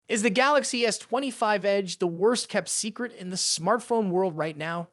Is the Galaxy S25 Edge the worst kept secret in the smartphone world right now?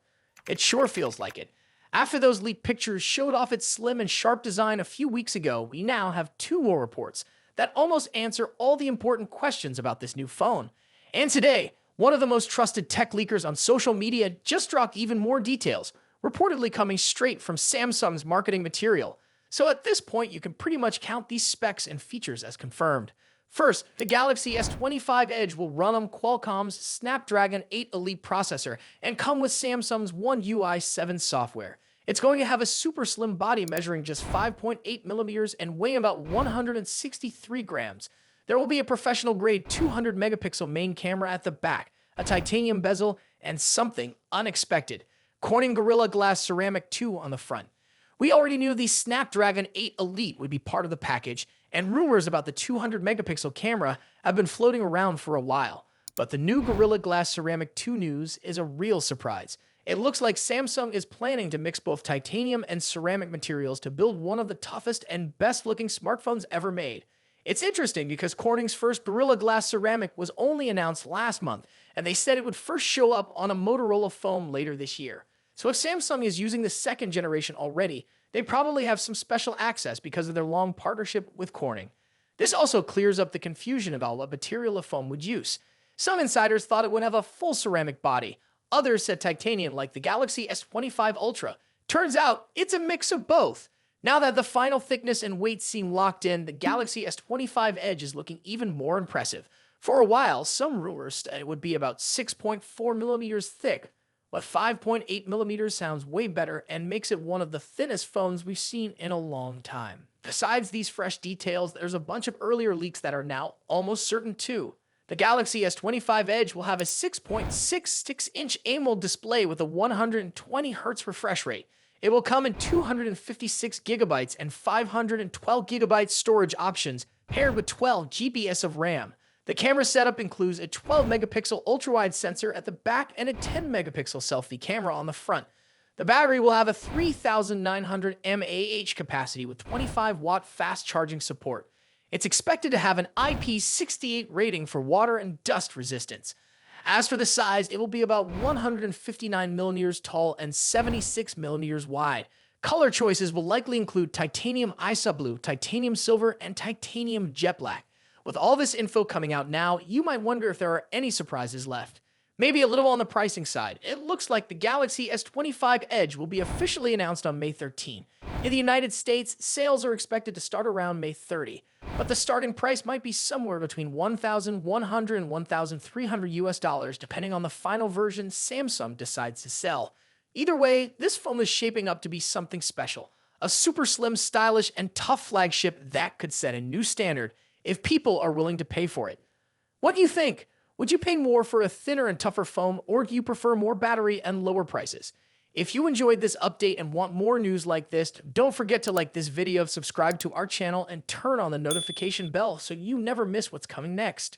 It sure feels like it. After those leaked pictures showed off its slim and sharp design a few weeks ago, we now have two more reports that almost answer all the important questions about this new phone. And today, one of the most trusted tech leakers on social media just dropped even more details, reportedly coming straight from Samsung's marketing material. So at this point, you can pretty much count these specs and features as confirmed. First, the Galaxy S25 Edge will run on Qualcomm's Snapdragon 8 Elite processor and come with Samsung's One UI 7 software. It's going to have a super slim body measuring just 5.8 millimeters and weighing about 163 grams. There will be a professional-grade 200 megapixel main camera at the back, a titanium bezel, and something unexpected: Corning Gorilla Glass Ceramic 2 on the front. We already knew the Snapdragon 8 Elite would be part of the package, and rumors about the 200 megapixel camera have been floating around for a while. But the new Gorilla Glass Ceramic 2 news is a real surprise. It looks like Samsung is planning to mix both titanium and ceramic materials to build one of the toughest and best-looking smartphones ever made. It's interesting because Corning's first Gorilla Glass Ceramic was only announced last month, and they said it would first show up on a Motorola phone later this year. So if Samsung is using the second generation already, they probably have some special access because of their long partnership with Corning. This also clears up the confusion about what material a phone would use. Some insiders thought it would have a full ceramic body. Others said titanium, like the Galaxy S25 Ultra. Turns out, it's a mix of both. Now that the final thickness and weight seem locked in, the Galaxy S25 Edge is looking even more impressive. For a while, some rumors said it would be about 6.4 millimeters thick, but 5.8 millimeters sounds way better and makes it one of the thinnest phones we've seen in a long time. Besides these fresh details, there's a bunch of earlier leaks that are now almost certain too. The Galaxy S25 Edge will have a 6.66-inch AMOLED display with a 120Hz refresh rate. It will come in 256 gigabytes and 512 gigabytes storage options, paired with 12 GB of RAM. The camera setup includes a 12-megapixel ultra-wide sensor at the back and a 10-megapixel selfie camera on the front. The battery will have a 3,900 mAh capacity with 25-watt fast charging support. It's expected to have an IP68 rating for water and dust resistance. As for the size, it will be about 159 millimeters tall and 76 millimeters wide. Color choices will likely include titanium Isa Blue, titanium silver, and titanium jet black. With all this info coming out now, you might wonder if there are any surprises left. Maybe a little on the pricing side. It looks like the Galaxy S25 Edge will be officially announced on May 13. In the United States, sales are expected to start around May 30, but the starting price might be somewhere between $1,100 and $1,300 US, depending on the final version Samsung decides to sell. Either way, this phone is shaping up to be something special. A super slim, stylish, and tough flagship that could set a new standard if people are willing to pay for it. What do you think? Would you pay more for a thinner and tougher phone, or do you prefer more battery and lower prices? If you enjoyed this update and want more news like this, don't forget to like this video, subscribe to our channel, and turn on the notification bell so you never miss what's coming next.